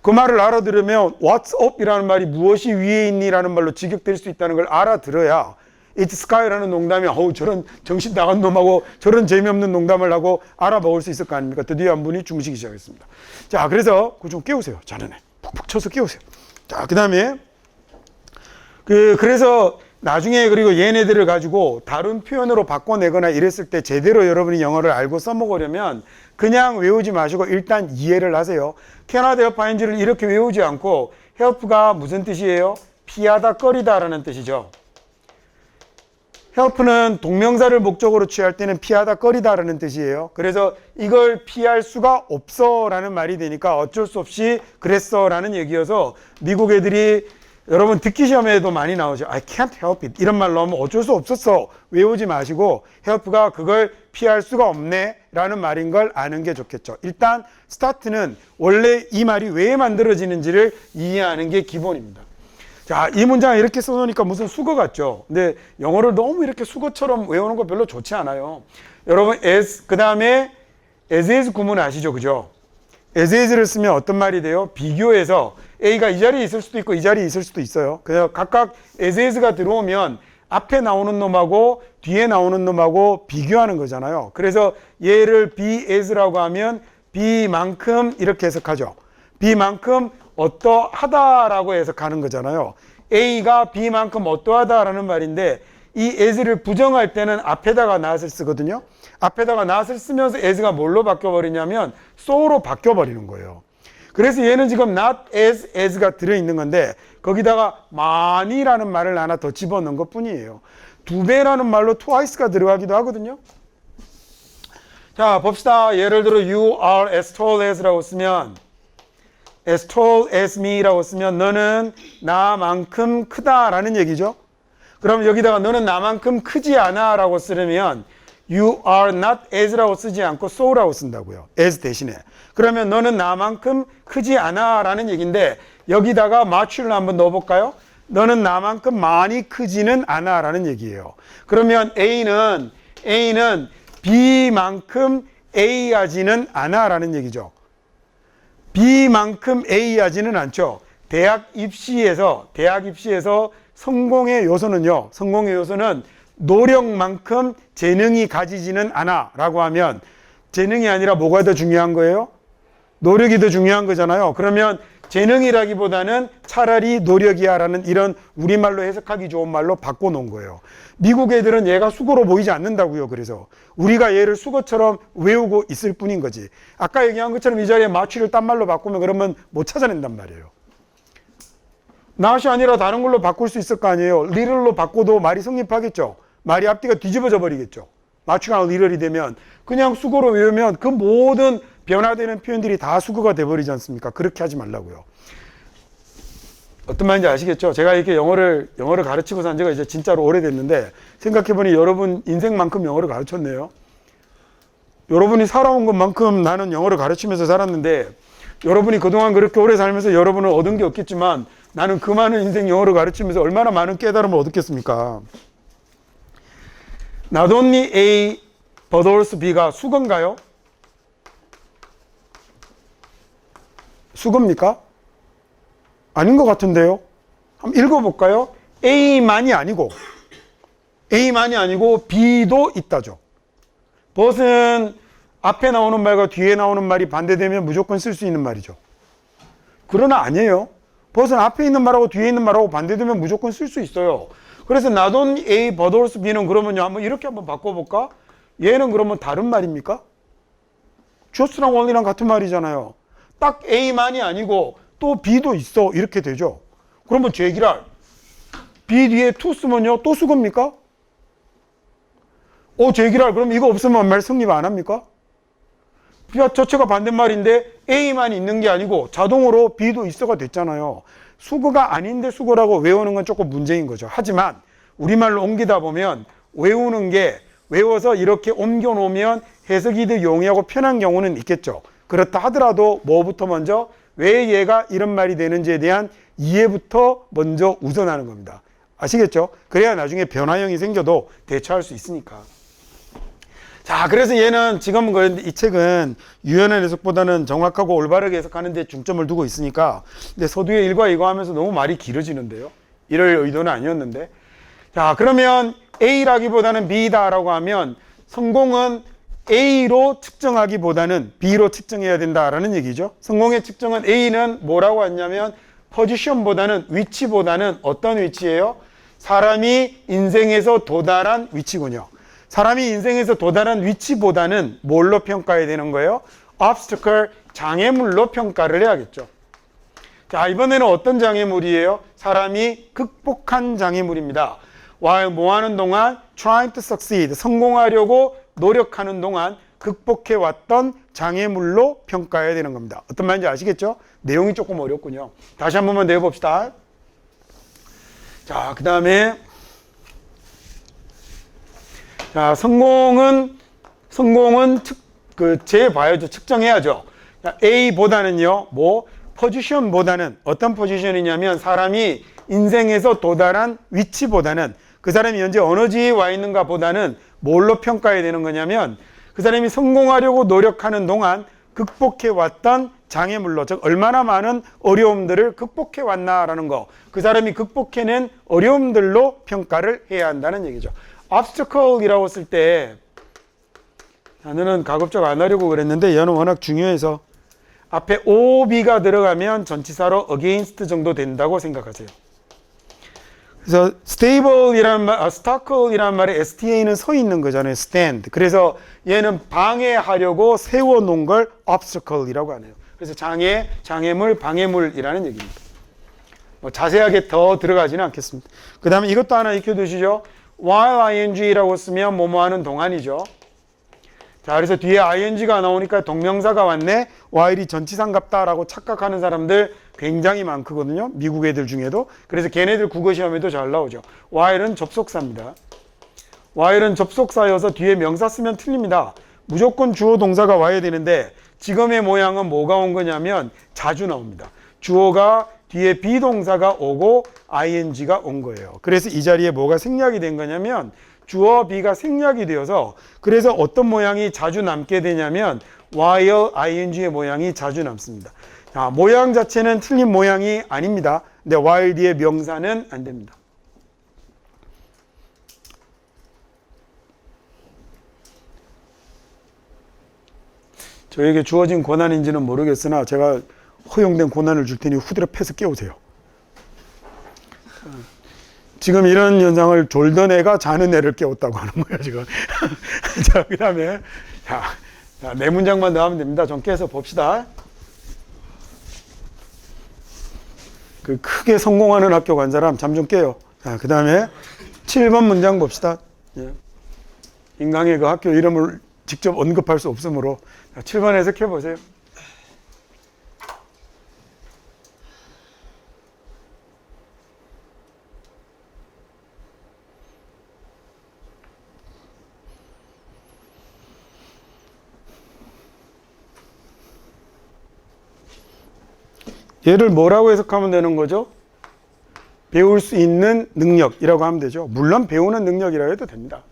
그 말을 알아들으면 What's up 이라는 말이 무엇이 위에 있니? 라는 말로 직역될 수 있다는 걸 알아들어야 It's sky라는 농담이 저런 정신 나간 놈하고 저런 재미없는 농담을 하고 알아먹을 수 있을 거 아닙니까? 드디어 한 분이 주무시기 시작했습니다. 자, 그래서 그거 좀 깨우세요. 자네네. 푹푹 쳐서 깨우세요. 자, 그 다음에 그래서 나중에 그리고 얘네들을 가지고 다른 표현으로 바꿔내거나 이랬을 때 제대로 여러분이 영어를 알고 써먹으려면 그냥 외우지 마시고 일단 이해를 하세요. cannot help ing를 이렇게 외우지 않고 help가 무슨 뜻이에요? 피하다 꺼리다 라는 뜻이죠. help는 동명사를 목적으로 취할 때는 피하다 꺼리다 라는 뜻이에요. 그래서 이걸 피할 수가 없어 라는 말이 되니까 어쩔 수 없이 그랬어 라는 얘기여서 미국 애들이 여러분 듣기 시험에도 많이 나오죠. I can't help it. 이런 말 나오면 어쩔 수 없었어. 외우지 마시고 help가 그걸 피할 수가 없네 라는 말인 걸 아는 게 좋겠죠. 일단 스타트는 원래 이 말이 왜 만들어지는지를 이해하는 게 기본입니다. 자, 이 문장 이렇게 써놓으니까 무슨 수거 같죠. 근데 영어를 너무 이렇게 수거처럼 외우는 거 별로 좋지 않아요. 여러분 as 그 다음에 as is 구문 아시죠? 그죠? as is를 쓰면 어떤 말이 돼요? 비교해서 A가 이 자리에 있을 수도 있고 이 자리에 있을 수도 있어요. 그래서 각각 as is가 들어오면 앞에 나오는 놈하고 뒤에 나오는 놈하고 비교하는 거잖아요. 그래서 얘를 be as라고 하면 B만큼 이렇게 해석하죠. B만큼 어떠하다라고 해석하는 거잖아요. A가 B만큼 어떠하다라는 말인데 이 as를 부정할 때는 앞에다가 not을 쓰거든요. 앞에다가 not을 쓰면서 as가 뭘로 바뀌어버리냐면 so로 바뀌어버리는 거예요. 그래서 얘는 지금 not as가 들어있는 건데 거기다가 많이라는 말을 하나 더 집어넣은 것 뿐이에요. 2배라는 말로 twice가 들어가기도 하거든요. 자, 봅시다. 예를 들어 you are as tall as라고 쓰면 as tall as me라고 쓰면 너는 나만큼 크다라는 얘기죠. 그럼 여기다가 너는 나만큼 크지 않아 라고 쓰려면 you are not as라고 쓰지 않고 so라고 쓴다고요. as 대신에. 그러면 너는 나만큼 크지 않아 라는 얘기인데 여기다가 much를 한번 넣어볼까요? 너는 나만큼 많이 크지는 않아 라는 얘기예요. 그러면 A는 B만큼 A하지는 않아 라는 얘기죠. B만큼 A하지는 않죠. 대학 입시에서 성공의 요소는요. 성공의 요소는 노력만큼 재능이 가지지는 않아 라고 하면 재능이 아니라 뭐가 더 중요한 거예요? 노력이 더 중요한 거잖아요. 그러면 재능이라기보다는 차라리 노력이야 라는 이런 우리말로 해석하기 좋은 말로 바꿔놓은 거예요. 미국 애들은 얘가 수거로 보이지 않는다고요. 그래서 우리가 얘를 수거처럼 외우고 있을 뿐인 거지. 아까 얘기한 것처럼 이 자리에 마취를 딴 말로 바꾸면 그러면 못 찾아낸단 말이에요. not이 아니라 다른 걸로 바꿀 수 있을 거 아니에요. little로 바꿔도 말이 성립하겠죠. 말이 앞뒤가 뒤집어져 버리겠죠. 맞추거나 리얼이 되면 그냥 수거로 외우면 그 모든 변화되는 표현들이 다 수거가 돼버리지 않습니까? 그렇게 하지 말라고요. 어떤 말인지 아시겠죠? 제가 이렇게 영어를 가르치고 산 지가 이제 진짜로 오래됐는데 생각해보니 여러분 인생만큼 영어를 가르쳤네요. 여러분이 살아온 것만큼 나는 영어를 가르치면서 살았는데 여러분이 그동안 그렇게 오래 살면서 여러분은 얻은 게 없겠지만 나는 그 많은 인생 영어를 가르치면서 얼마나 많은 깨달음을 얻었겠습니까? Not only A but also B가 수거인가요? 수거입니까? 아닌 것 같은데요. 한번 읽어볼까요? A만이 아니고 B도 있다죠. but은 앞에 나오는 말과 뒤에 나오는 말이 반대되면 무조건 쓸 수 있는 말이죠. 그러나 아니에요. but은 앞에 있는 말하고 뒤에 있는 말하고 반대되면 무조건 쓸 수 있어요. 그래서 not only A but also B는 그러면요, 이렇게 한번 바꿔볼까? 얘는 그러면 다른 말입니까? just랑 only랑 같은 말이잖아요. 딱 A만이 아니고 또 B도 있어, 이렇게 되죠. 그러면 제기랄 B 뒤에 to 쓰면요 또 수거입니까? 제기랄 그럼 이거 없으면 말 성립 안 합니까? 저체가 반대말인데 A만 있는 게 아니고 자동으로 B도 있어가 됐잖아요. 수거가 아닌데 수거라고 외우는 건 조금 문제인 거죠. 하지만 우리말로 옮기다 보면 외우는 게 외워서 이렇게 옮겨 놓으면 해석이 더 용이하고 편한 경우는 있겠죠. 그렇다 하더라도 뭐부터 먼저 왜 얘가 이런 말이 되는지에 대한 이해부터 먼저 우선하는 겁니다. 아시겠죠? 그래야 나중에 변화형이 생겨도 대처할 수 있으니까. 자, 그래서 얘는 지금 이 책은 유연한 해석보다는 정확하고 올바르게 해석하는 데 중점을 두고 있으니까 근데 서두에 일과 이거 하면서 너무 말이 길어지는데요. 이럴 의도는 아니었는데. 자, 그러면 A라기보다는 B다라고 하면 성공은 A로 측정하기보다는 B로 측정해야 된다라는 얘기죠. 성공의 측정은 A는 뭐라고 했냐면 포지션보다는 위치보다는 어떤 위치예요? 사람이 인생에서 도달한 위치군요. 사람이 인생에서 도달한 위치보다는 뭘로 평가해야 되는 거예요? obstacle, 장애물로 평가를 해야겠죠. 자, 이번에는 어떤 장애물이에요? 사람이 극복한 장애물입니다. while 뭐 하는 동안? trying to succeed, 성공하려고 노력하는 동안 극복해왔던 장애물로 평가해야 되는 겁니다. 어떤 말인지 아시겠죠? 내용이 조금 어렵군요. 다시 한 번만 내봅시다. 자, 그 다음에 자, 성공은 재봐야죠. 측정해야죠. A보다는요, 포지션보다는 어떤 포지션이냐면 사람이 인생에서 도달한 위치보다는 그 사람이 현재 어느 지에 와 있는가 보다는 뭘로 평가해야 되는 거냐면 그 사람이 성공하려고 노력하는 동안 극복해왔던 장애물로, 즉 얼마나 많은 어려움들을 극복해왔나라는 거, 그 사람이 극복해낸 어려움들로 평가를 해야 한다는 얘기죠. obstacle이라고 쓸 때 너는 가급적 안 하려고 그랬는데 얘는 워낙 중요해서 앞에 OB가 들어가면 전치사로 against 정도 된다고 생각하세요. 그래서 stable이라는 말, obstacle이라는 말에 sta는 서 있는 거잖아요. stand. 그래서 얘는 방해하려고 세워놓은 걸 obstacle이라고 하네요. 그래서 장애물, 방해물이라는 얘기입니다. 자세하게 더 들어가지는 않겠습니다. 그 다음에 이것도 하나 익혀두시죠. while ing라고 쓰면 뭐뭐 하는 동안이죠. 자, 그래서 뒤에 ing가 나오니까 동명사가 왔네. while이 전치사인갑다라고 착각하는 사람들 굉장히 많거든요. 미국 애들 중에도. 그래서 걔네들 국어시험에도 잘 나오죠. while은 접속사입니다. while은 접속사여서 뒤에 명사 쓰면 틀립니다. 무조건 주어 동사가 와야 되는데 지금의 모양은 뭐가 온 거냐면 자주 나옵니다. 주어가 뒤에 비동사가 오고 ing가 온 거예요. 그래서 이 자리에 뭐가 생략이 된 거냐면 주어 B가 생략이 되어서 그래서 어떤 모양이 자주 남게 되냐면 while ing의 모양이 자주 남습니다. 자, 모양 자체는 틀린 모양이 아닙니다. 근데 while 뒤에 명사는 안 됩니다. 저에게 주어진 권한인지는 모르겠으나 제가 허용된 권한을 줄 테니 후드려 패서 깨우세요. 지금 이런 현상을 졸던 애가 자는 애를 깨웠다고 하는 거예요, 지금. 자, 그 다음에, 네 문장만 더 하면 됩니다. 좀 깨서 봅시다. 크게 성공하는 학교 간 사람 잠 좀 깨요. 자, 그 다음에 7번 문장 봅시다. 예. 인강의 그 학교 이름을 직접 언급할 수 없으므로 7번 해석해 보세요. 얘를 뭐라고 해석하면 되는 거죠? 배울 수 있는 능력이라고 하면 되죠. 물론 배우는 능력이라고 해도 됩니다.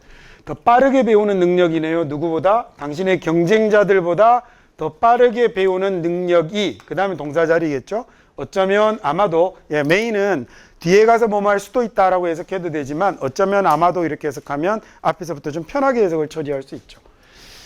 더 빠르게 배우는 능력이네요. 누구보다? 당신의 경쟁자들보다 더 빠르게 배우는 능력이, 그 다음에 동사 자리겠죠. 어쩌면 아마도, 메인은 뒤에 가서 뭐뭐 할 수도 있다라고 해석해도 되지만 어쩌면 아마도 이렇게 해석하면 앞에서부터 좀 편하게 해석을 처리할 수 있죠.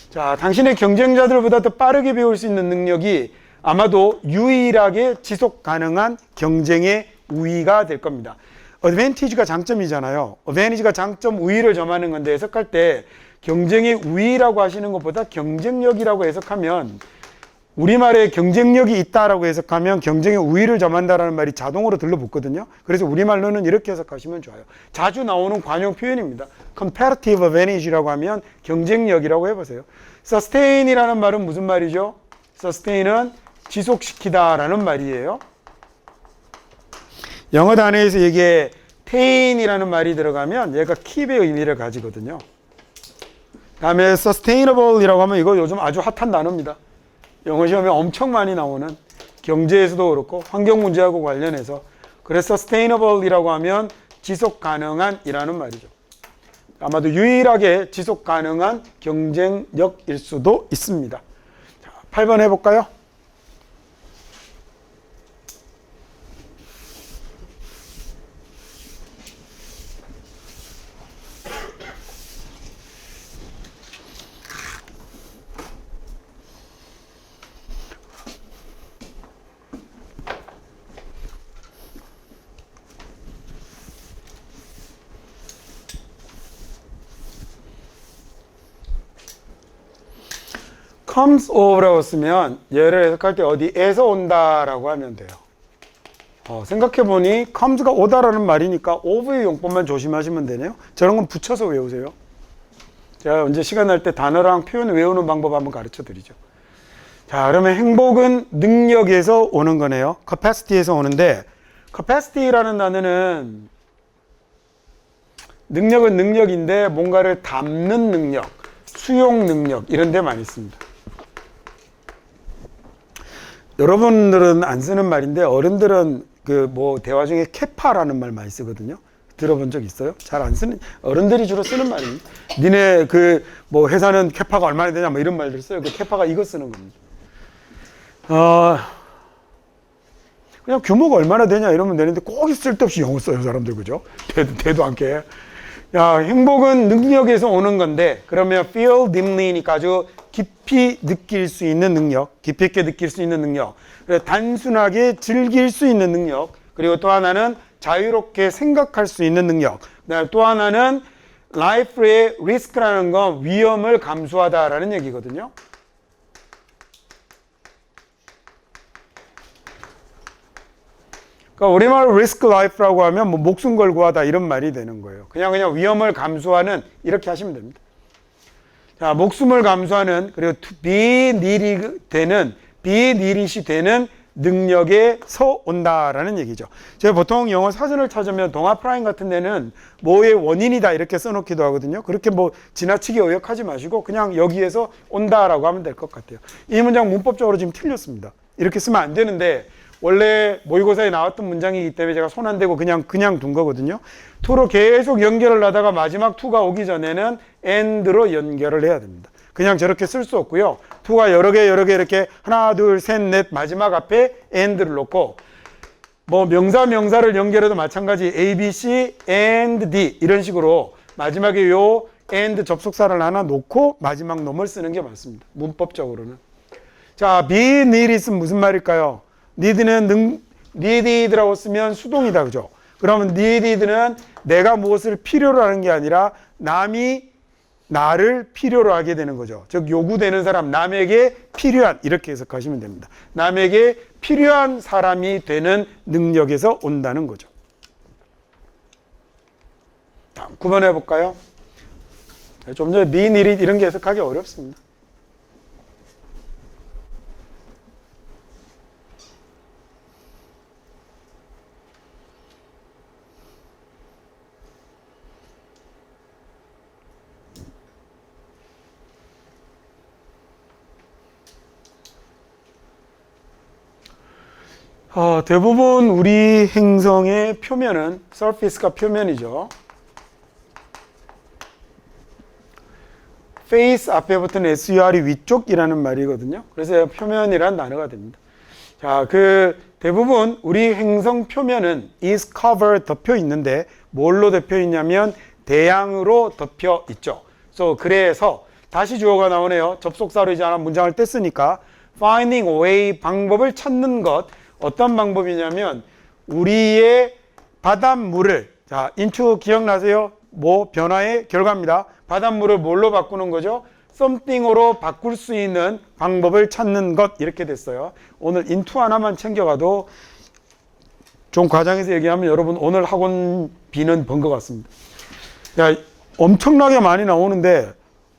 자, 당신의 경쟁자들보다 더 빠르게 배울 수 있는 능력이 아마도 유일하게 지속 가능한 경쟁의 우위가 될 겁니다. 어드밴티지가 장점이잖아요. 어드밴티지가 장점, 우위를 점하는 건데 해석할 때 경쟁의 우위라고 하시는 것보다 경쟁력이라고 해석하면, 우리말에 경쟁력이 있다라고 해석하면 경쟁의 우위를 점한다라는 말이 자동으로 들러붙거든요. 그래서 우리말로는 이렇게 해석하시면 좋아요. 자주 나오는 관용 표현입니다. comparative advantage라고 하면 경쟁력이라고 해보세요. sustain이라는 말은 무슨 말이죠? sustain은 지속시키다라는 말이에요. 영어 단어에서 이게 tain이라는 말이 들어가면 얘가 keep의 의미를 가지거든요. 다음에 sustainable이라고 하면 이거 요즘 아주 핫한 단어입니다. 영어 시험에 엄청 많이 나오는, 경제에서도 그렇고 환경 문제하고 관련해서. 그래서 sustainable이라고 하면 지속 가능한이라는 말이죠. 아마도 유일하게 지속 가능한 경쟁력일 수도 있습니다. 자, 8번 해볼까요? comes of라고 쓰면 얘를 해석할 때 어디에서 온다라고 하면 돼요. 생각해보니 comes가 오다라는 말이니까 of의 용법만 조심하시면 되네요. 저런 건 붙여서 외우세요. 제가 언제 시간 날 때 단어랑 표현 외우는 방법 한번 가르쳐 드리죠. 자, 그러면 행복은 능력에서 오는 거네요. capacity에서 오는데, capacity라는 단어는 능력은 능력인데 뭔가를 담는 능력, 수용 능력 이런 데 많이 씁니다. 여러분들은 안 쓰는 말인데 어른들은 그 뭐 대화 중에 캐파라는 말 많이 쓰거든요. 들어본 적 있어요? 잘 안 쓰는, 어른들이 주로 쓰는 말입니다. 니네 그 뭐 회사는 캐파가 얼마나 되냐 뭐 이런 말들 써요. 그 캐파가 이거 쓰는 겁니다. 그냥 규모가 얼마나 되냐 이러면 되는데 꼭 쓸데없이 영어 써요, 사람들. 그죠? 대도 않게. 야, 행복은 능력에서 오는 건데, 그러면 feel deeply니까 아주 깊이 느낄 수 있는 능력, 깊이 있게 느낄 수 있는 능력, 단순하게 즐길 수 있는 능력, 그리고 또 하나는 자유롭게 생각할 수 있는 능력, 또 하나는 life의 risk라는 건 위험을 감수하다라는 얘기거든요. 그러니까 우리말 risk life라고 하면 뭐 목숨 걸고 하다 이런 말이 되는 거예요. 그냥 위험을 감수하는, 이렇게 하시면 됩니다. 자, 목숨을 감수하는, 그리고 be need이 되는 능력에서 온다라는 얘기죠. 제가 보통 영어 사전을 찾으면 동화 프라임 같은 데는 뭐의 원인이다 이렇게 써놓기도 하거든요. 그렇게 뭐 지나치게 의역하지 마시고 그냥 여기에서 온다라고 하면 될 것 같아요. 이 문장 문법적으로 지금 틀렸습니다. 이렇게 쓰면 안 되는데 원래 모의고사에 나왔던 문장이기 때문에 제가 손 안 대고 그냥 둔 거거든요. to로 계속 연결을 하다가 마지막 to가 오기 전에는 and로 연결을 해야 됩니다. 그냥 저렇게 쓸 수 없고요. to가 여러 개 이렇게 하나, 둘, 셋, 넷 마지막 앞에 and를 놓고, 뭐 명사를 연결해도 마찬가지 A, B, C, and D 이런 식으로 마지막에 요 and 접속사를 하나 놓고 마지막 놈을 쓰는 게 맞습니다. 문법적으로는. 자, be need 있으면 무슨 말일까요? need라고 쓰면 수동이다, 그죠? 그러면 need는 내가 무엇을 필요로 하는 게 아니라 남이 나를 필요로 하게 되는 거죠. 즉 요구되는 사람, 남에게 필요한, 이렇게 해석하시면 됩니다. 남에게 필요한 사람이 되는 능력에서 온다는 거죠. 다음 9번 해볼까요? 좀 전에 mean it 이런 게 해석하기 어렵습니다. 대부분 우리 행성의 표면은 surface가 표면이죠. face 앞에 붙은 SUR이 위쪽이라는 말이거든요. 그래서 표면이란 단어가 됩니다. 자, 대부분 우리 행성 표면은 is covered 덮여 있는데 뭘로 덮여 있냐면 대양으로 덮여 있죠. 그래서 다시 주어가 나오네요. 접속사로 이제 하나 문장을 뗐으니까 finding a way 방법을 찾는 것. 어떤 방법이냐면 우리의 바닷물을 into 기억나세요? 변화의 결과입니다. 바닷물을 뭘로 바꾸는 거죠? something으로 바꿀 수 있는 방법을 찾는 것 이렇게 됐어요. 오늘 into 하나만 챙겨가도 좀 과장해서 얘기하면 여러분 오늘 학원비는 번 것 같습니다. 엄청나게 많이 나오는데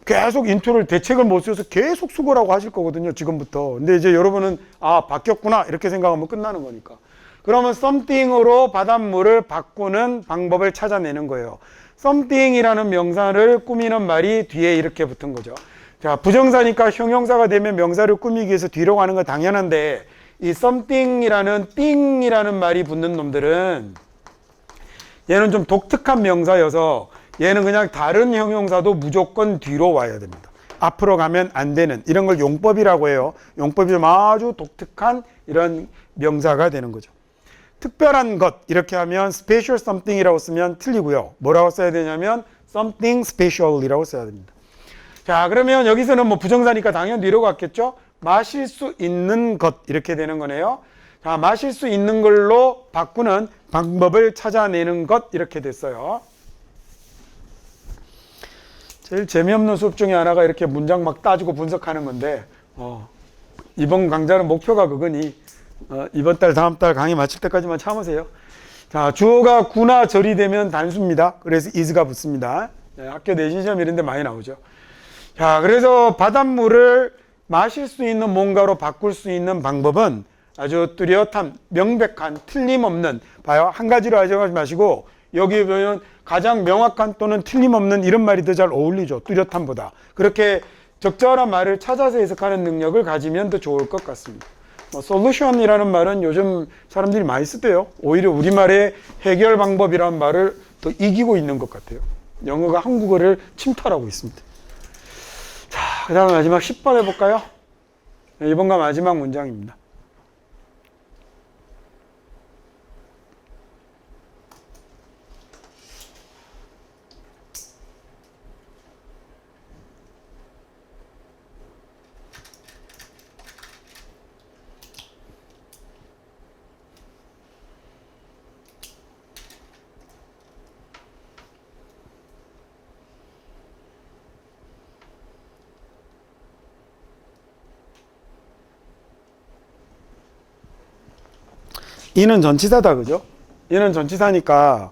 계속 인투를 대책을 못 써서 계속 수고라고 하실 거거든요, 지금부터. 근데 이제 여러분은 바뀌었구나 이렇게 생각하면 끝나는 거니까. 그러면 something으로 바닷물을 바꾸는 방법을 찾아내는 거예요. something이라는 명사를 꾸미는 말이 뒤에 이렇게 붙은 거죠. 자, 부정사니까 형용사가 되면 명사를 꾸미기 위해서 뒤로 가는 건 당연한데 이 something이라는 thing이라는 말이 붙는 놈들은 얘는 좀 독특한 명사여서 얘는 그냥 다른 형용사도 무조건 뒤로 와야 됩니다. 앞으로 가면 안 되는 이런 걸 용법이라고 해요. 용법이 좀 아주 독특한 이런 명사가 되는 거죠. 특별한 것 이렇게 하면 special something이라고 쓰면 틀리고요. 뭐라고 써야 되냐면 something special이라고 써야 됩니다. 자, 그러면 여기서는 부정사니까 당연히 뒤로 갔겠죠. 마실 수 있는 것 이렇게 되는 거네요. 자, 마실 수 있는 걸로 바꾸는 방법을 찾아내는 것 이렇게 됐어요. 제일 재미없는 수업 중에 하나가 이렇게 문장 막 따지고 분석하는 건데 이번 강좌는 목표가 그거니 이번 달 다음 달 강의 마칠 때까지만 참으세요. 자, 주어가 구나 절이 되면 단수입니다. 그래서 is가 붙습니다. 학교 내신시험 이런 데 많이 나오죠. 자, 그래서 바닷물을 마실 수 있는 뭔가로 바꿀 수 있는 방법은 아주 뚜렷한 명백한 틀림없는 봐요. 한 가지로 하지 마시고 여기 보면 가장 명확한 또는 틀림없는 이런 말이 더 잘 어울리죠. 뚜렷함보다. 그렇게 적절한 말을 찾아서 해석하는 능력을 가지면 더 좋을 것 같습니다. 솔루션이라는 말은 요즘 사람들이 많이 쓰대요. 오히려 우리말의 해결 방법이라는 말을 더 이기고 있는 것 같아요. 영어가 한국어를 침탈하고 있습니다. 자, 그 다음 마지막 10번 해볼까요? 이번과 마지막 문장입니다. 이는 전치사다, 그죠? 이는 전치사니까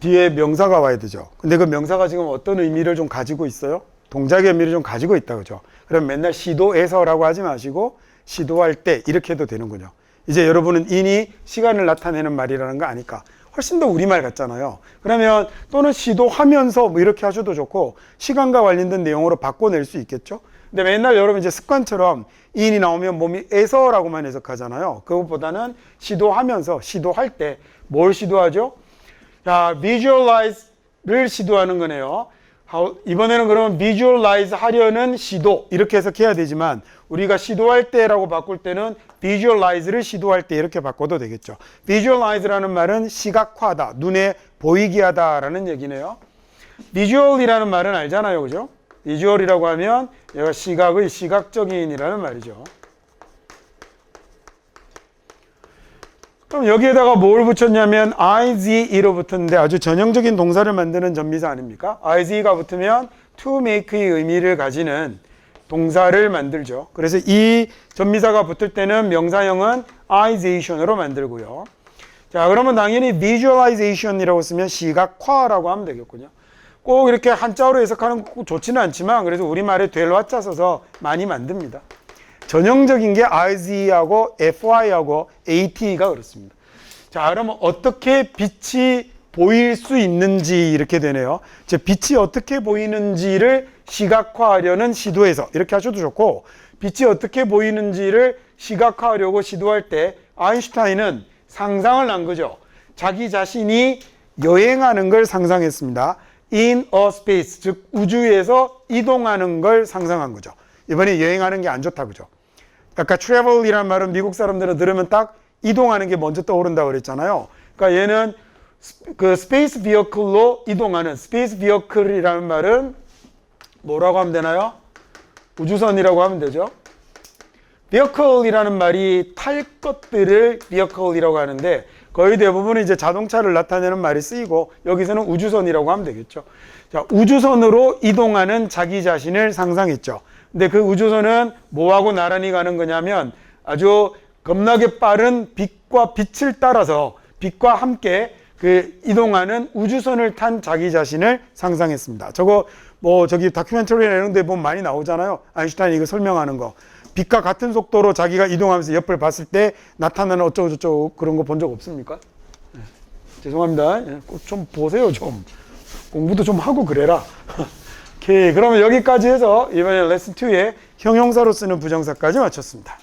뒤에 명사가 와야 되죠. 근데 그 명사가 지금 어떤 의미를 좀 가지고 있어요? 동작의 의미를 좀 가지고 있다, 그죠? 그럼 맨날 시도해서라고 하지 마시고 시도할 때 이렇게 해도 되는군요. 이제 여러분은 인이 시간을 나타내는 말이라는 거 아니까 훨씬 더 우리말 같잖아요. 그러면 또는 시도하면서 이렇게 하셔도 좋고 시간과 관련된 내용으로 바꿔낼 수 있겠죠? 근데 맨날 여러분 이제 습관처럼 인이 나오면 몸이 에서라고만 해석하잖아요. 그것보다는 시도하면서 시도할 때 뭘 시도하죠? 자, visualize를 시도하는 거네요. 이번에는 그러면 visualize 하려는 시도 이렇게 해석해야 되지만 우리가 시도할 때라고 바꿀 때는 visualize를 시도할 때 이렇게 바꿔도 되겠죠. visualize라는 말은 시각화하다, 눈에 보이게 하다라는 얘기네요. visual이라는 말은 알잖아요, 그죠? visual이라고 하면 얘가 시각의 시각적인이라는 말이죠. 그럼 여기에다가 뭘 붙였냐면 ize로 붙었는데 아주 전형적인 동사를 만드는 전미사 아닙니까? ize가 붙으면 to make의 의미를 가지는 동사를 만들죠. 그래서 이 전미사가 붙을 때는 명사형은 ization으로 만들고요. 자, 그러면 당연히 visualization이라고 쓰면 시각화라고 하면 되겠군요. 꼭 이렇게 한자어로 해석하는 거 좋지는 않지만 그래서 우리말에 될 와자 써서 많이 만듭니다. 전형적인 게 RZ하고 FY하고 AT가 그렇습니다. 자, 그러면 어떻게 빛이 보일 수 있는지 이렇게 되네요. 즉 빛이 어떻게 보이는지를 시각화하려는 시도에서 이렇게 하셔도 좋고, 빛이 어떻게 보이는지를 시각화하려고 시도할 때 아인슈타인은 상상을 한 거죠. 자기 자신이 여행하는 걸 상상했습니다. in a space, 즉 우주에서 이동하는 걸 상상한 거죠. 이번에 여행하는 게 안 좋다 그죠. 아까 travel이란 말은 미국 사람들은 들으면 딱 이동하는 게 먼저 떠오른다고 그랬잖아요. 그러니까 얘는 그 스페이스 비어클로 이동하는, 스페이스 비어클이라는 말은 뭐라고 하면 되나요? 우주선이라고 하면 되죠. 비어클이라는 말이 탈 것들을 비어클이라고 하는데 거의 대부분 이제 자동차를 나타내는 말이 쓰이고 여기서는 우주선이라고 하면 되겠죠. 자, 우주선으로 이동하는 자기 자신을 상상했죠. 근데 그 우주선은 뭐하고 나란히 가는 거냐면 아주 겁나게 빠른 빛과 빛을 따라서 빛과 함께 그 이동하는 우주선을 탄 자기 자신을 상상했습니다. 저거 뭐 저기 다큐멘터리나 이런 데 보면 많이 나오잖아요. 아인슈타인이 이거 설명하는 거. 빛과 같은 속도로 자기가 이동하면서 옆을 봤을 때 나타나는 어쩌고 저쩌고 그런 거 본 적 없습니까? 네. 죄송합니다. 꼭 좀 보세요. 좀 공부도 좀 하고 그래라. 오케이, 그러면 여기까지 해서 이번에 레슨 2에 형용사로 쓰는 부정사까지 마쳤습니다.